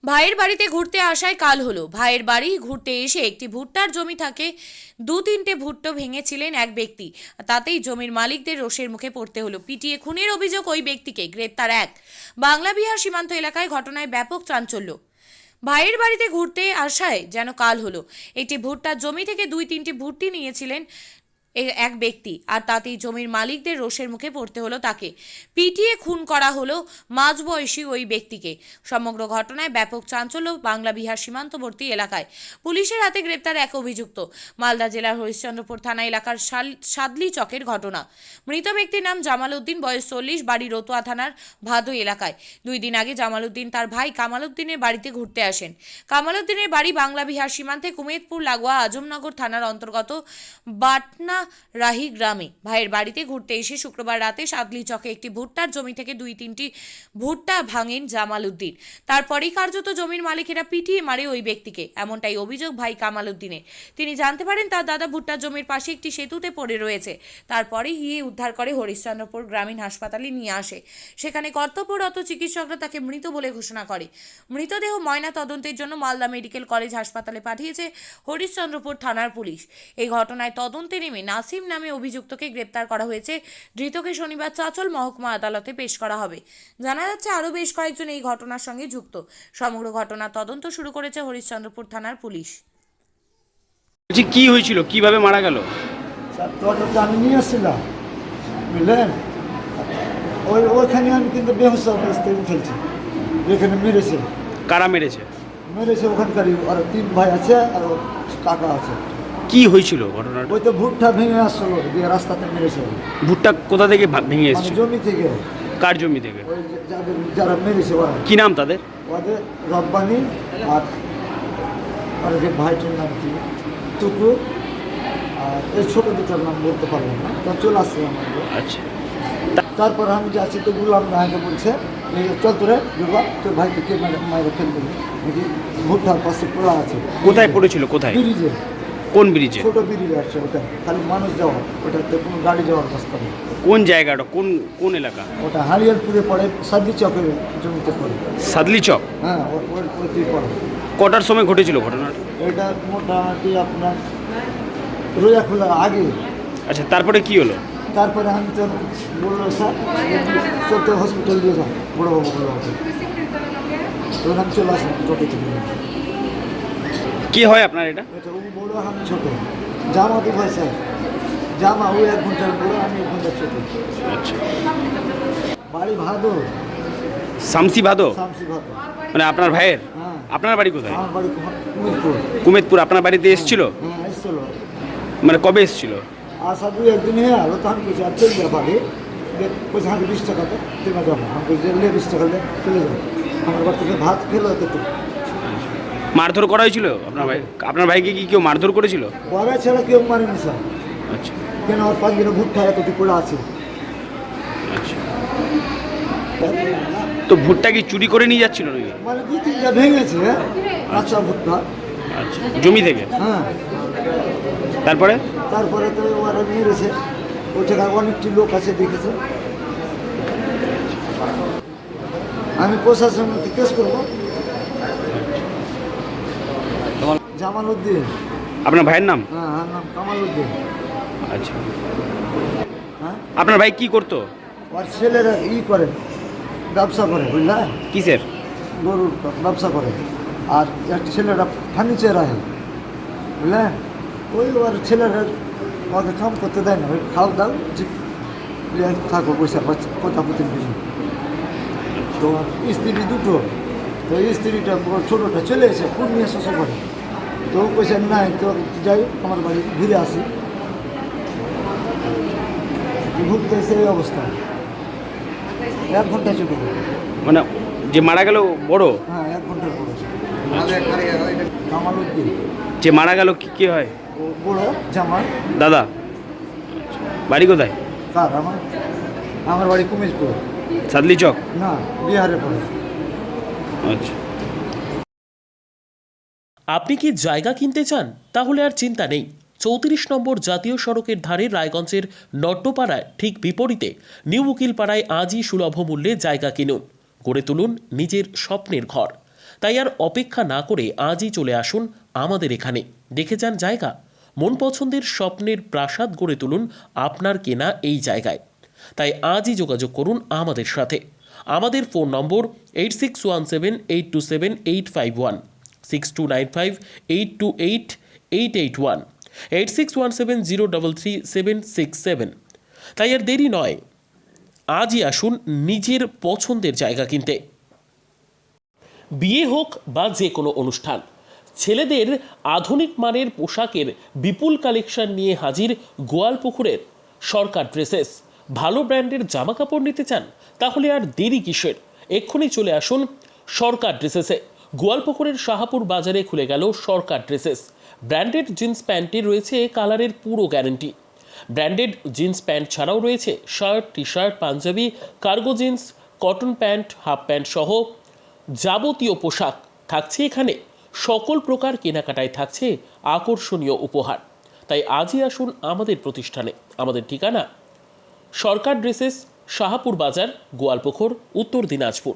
ভাইয়ের বাড়িতে ঘুরতে আসায় কাল হলো। ভাইয়ের বাড়ি ঘুরতে এসে একটি ভুট্টার জমি থাকে 2-3টে ভুট্টো ভেঙেছিলেন এক ব্যক্তি। তাতেই জমির মালিকদের রোষের মুখে পড়তে হলো। পিটিয়ে খুনের অভিযোগ ওই ব্যক্তিকে গ্রেপ্তার এক। বাংলা বিহার সীমান্ত এলাকায় ঘটনায় ব্যাপক চাঞ্চল্য। ভাইয়ের বাড়িতে ঘুরতে আসায় যেন কাল হলো। একটি ভুট্টার জমি থেকে 2-3টি ভুট্টি নিয়েছিলেন এক ব্যক্তি, আর তাতেই জমির মালিকদের রোষের মুখে পড়তে হলো তাকে। পিটিয়ে খুন করা হলো মাঝবয়সী ওই ব্যক্তিকে। সমগ্র ঘটনায় ব্যাপক চাঞ্চল্য বাংলা বিহার সীমান্তবর্তী এলাকায়। পুলিশের হাতে গ্রেপ্তার এক অভিযুক্ত। মালদা জেলার হরিশ্চন্দ্রপুর থানা এলাকার সাদলি চকের ঘটনা। মৃত ব্যক্তির নাম জামাল উদ্দিন, বয়স 40, বাড়ি রতুয়া থানার ভাদই এলাকায়। 2 দিন আগে জামাল উদ্দিন তার ভাই কামাল উদ্দিনের বাড়িতে ঘুরতে আসেন। কামাল উদ্দিনের বাড়ি বাংলা বিহার সীমান্তে কুমেদপুর লাগোয়া আজমনগর থানার অন্তর্গত বাটনা রাহি গ্রামে। ভাইয়ের বাড়িতে ঘুরতে এসে শুক্রবার রাতে সাদলি চকে একটি ভুট্টার জমি থেকে 2-3টি ভুট্টা ভাঙেন জামাল উদ্দিন। তারপরেই কার্যত জমির মালিকেরা পিটিয়ে মারে ওই ব্যক্তিকে, এমনটাই অভিযোগ ভাই কামাল উদ্দিনের। তিনি জানতে পারেন তার দাদা ভুট্টার জমির পাশে একটি সেতুতে পড়ে রয়েছে। তারপরেই গিয়ে উদ্ধার করে হরিশ্চন্দ্রপুর গ্রামীণ হাসপাতালে নিয়ে আসে। সেখানে কর্তব্যরত চিকিৎসকরা তাকে মৃত বলে ঘোষণা করে। মৃতদেহ ময়না তদন্তের জন্য মালদা মেডিকেল কলেজ হাসপাতালে পাঠিয়েছে হরিশ্চন্দ্রপুর থানার পুলিশ। এই ঘটনায় তদন্তে নেমে নাসিম নামে অভিযুক্তকে গ্রেপ্তার করা হয়েছে। ধৃতকে শনিবার চাঁচল মহকুমা আদালতে পেশ করা হবে। জানা যাচ্ছে আরও বেশ কয়েকজন এই ঘটনার সঙ্গে যুক্ত। সমগ্র ঘটনার তদন্ত শুরু করেছে হরিশ্চন্দ্রপুর থানার পুলিশ। কি হয়েছিল, কিভাবে মারা গেল? ততটা আমি নিয়ে আসছিলাম, বুঝলেন। ওইখানে আমি কিন্তু বেহুশ অবস্থায় উঠেছি, যেখানে মেরেছে। কারা মেরেছে? মেরেছে ওখানকারই, আর 3 ভাই আছে আর ওর কাকা আছে। কি হয়েছিল ঘটনাটা? ওই তো ভুট্টা ভেঙে আসছিল, দিয়ে রাস্তাতে মেরেছে। ভুট্টা কোথা থেকে ভেঙে মানে এসেছে? জমি থেকে। কার জমি থেকে? ওই যারা মেরেছে ওরা। কি নাম তাদের? ওদের রব্বানি আর আর যে ভাইটির নাম কি টুকু, আর এই ছোটো দুটোর নাম বলতে পারলাম না, তা চলে আসছে আমাদের। আচ্ছা, তারপর আমি যাচ্ছি তো গুলাম নায়কে বলছে চল তোরে দুর্গা তোর ভাইকে কে মায়ের ফেল দেবে নাকি, ভুট্টার পাশে পড়া আছে। কোথায় পড়েছিল? কোথায়? ব্রিজে, কোন ব্রিজে? ছোটো ব্রিজে আছে ওটা, খালি মানুষ যাওয়া, ওটাতে কোনো গাড়ি যাওয়ার রাস্তা নেই। কোন জায়গাটা, কোন কোন এলাকা? ওটা হালিয়ারপুরে পড়ে, সাদলি চকের জমিতে পড়ে। সাদলি চক? হ্যাঁ, ওইতেই পড়ে। কটার সময় ঘটেছিল ঘটনাটা? এটা মোটামুটি আপনার রোজা খোলার আগে। আচ্ছা, তারপরে কি হলো? তারপরে আমি তো বললো স্যার চলতে হসপিটাল দিয়ে যাও, বড়োবাবু বললো। তখন আমি চলে আসলাম টোটো থেকে। কি হয় আপনার এটা? এটা ও বড়ো, আমি ছোটো। জামা তো ভাই স্যার, জামা ও 1 ঘন্টার বড়ো, আমি 1 ঘন্টার ছোটো। আচ্ছা, বাড়ি ভাদো, শামসি ভাদো? শামসি ভাদো। মানে আপনার ভাইয়ের? হ্যাঁ। আপনার বাড়ি কোথায়? আমার বাড়ি কুমিরপুর। কুমেদপুর। আপনার বাড়িতে এসেছিল? হ্যাঁ, এসছিল। মানে কবে এসেছিল? আসা 2-1 দিন হয়ে আলো, তো আমি বলছি আর চলে যা বাড়ি, বলছে আমাকে 20 টাকাতে তুমি যাবো। আমি বলছি 20 টাকা চলে যাবো, আমার বাড়ি থেকে ভাত খেলো তো। মারধর করা হয়েছিল আপনার ভাই? আপনার ভাইকে কি কেউ মারধর করেছিল? পরে ছাড়া কেউ মারেনি স্যার। আচ্ছা কেন আমার 5 দিনে ভুট্টা এতটি পড়ে আছে। আচ্ছা, তো ভুট্টা কি চুরি করে নিয়ে যাচ্ছিল নাকি? মানে 2-3টা ভেঙেছে কাঁচা ভুট্টা। আচ্ছা, জমি থেকে? হ্যাঁ, তারপরে? তারপরে তো ওরা মেরেছে। ওই জায়গায় অনেকটি লোক আছে, দেখেছে। আমি প্রশাসনকে কেস করবো। জামাল উদ্দিন। আপনার ভাইয়ের নাম? হ্যাঁ, আমার নাম কামাল উদ্দিন। আচ্ছা, হ্যাঁ, আপনার ভাই কি করতো? আর ছেলেরা করে, ব্যবসা করে, বুঝলা, কিসের? গরুর ব্যবসা করে। আর একটা ছেলেরা ফার্নিচার আছে, বুঝলেন। ওই ওর ছেলেরা ওকে কাম করতে দেয় না, ওই খাও দাও থাকো পয়সা কথা প্রতি কিছু। তো স্ত্রী দুটো, তো স্ত্রীটা ছোটোটা চলে এসে পূর্ণিয়া শ্বশুর করে। তো পয়সা নাই, তো যাই আমার বাড়ি ঘুরে আসি, ঘুরতে এসে এই অবস্থা। 1 ঘন্টা ছুটে। মানে যে মারা গেল বড়? হ্যাঁ, 1 ঘন্টার পরে। কামাল উদ্দিন। যে মারা গেল কি হয়? ও বড় জামাল দাদা? বাড়ি কোথায়? কার? আমার বাড়ি কুমিরপুর। সাদলি চক? না, বিহারে পড়ে। আচ্ছা। আপনি কি জায়গা কিনতে চান? তাহলে আর চিন্তা নেই। 34 নম্বর জাতীয় সড়কের ধারে রায়গঞ্জের নট্টপাড়ায় ঠিক বিপরীতে নিউ উকিলপাড়ায় আজই সুলভ মূল্যে জায়গা কিনুন, গড়ে তুলুন নিজের স্বপ্নের ঘর। তাই আর অপেক্ষা না করে আজই চলে আসুন আমাদের এখানে, দেখে যান জায়গা, মন পছন্দের স্বপ্নের প্রাসাদ গড়ে তুলুন আপনার কেনা এই জায়গায়। তাই আজই যোগাযোগ করুন আমাদের সাথে। আমাদের ফোন নম্বর 8617827851, 6295828881, 8617033767। তাই আর দেরি নয়, আজই আসুন নিজের পছন্দের জায়গা কিনতে। বিয়ে হোক বা যে কোনো অনুষ্ঠান, ছেলেদের আধুনিক মানের পোশাকের বিপুল কালেকশন নিয়ে হাজির গোয়ালপুকুরের সরকার ড্রেসেস। ভালো ব্র্যান্ডের জামা কাপড় নিতে চান? তাহলে আর দেরি কিসের, এক্ষুনি চলে আসুন সরকার ড্রেসেসে। গোয়ালপুকুরের শাহাপুর বাজারে খুলে গেল সরকার ড্রেসেস। ব্র্যান্ডেড জিন্স প্যান্টে রয়েছে কালারের পুরো গ্যারেন্টি। ব্র্যান্ডেড জিন্স প্যান্ট ছাড়াও রয়েছে shirt, T shirt, panjabi, cargo jeans, cotton pant, half pant সহ যাবতীয় পোশাক থাকছে এখানে। সকল প্রকার কেনাকাটায় থাকছে আকর্ষণীয় উপহার। তাই আজই আসুন আমাদের প্রতিষ্ঠানে। আমাদের ঠিকানা সরকার ড্রেসেস, শাহাপুর বাজার, গোয়ালপুকুর, উত্তর দিনাজপুর।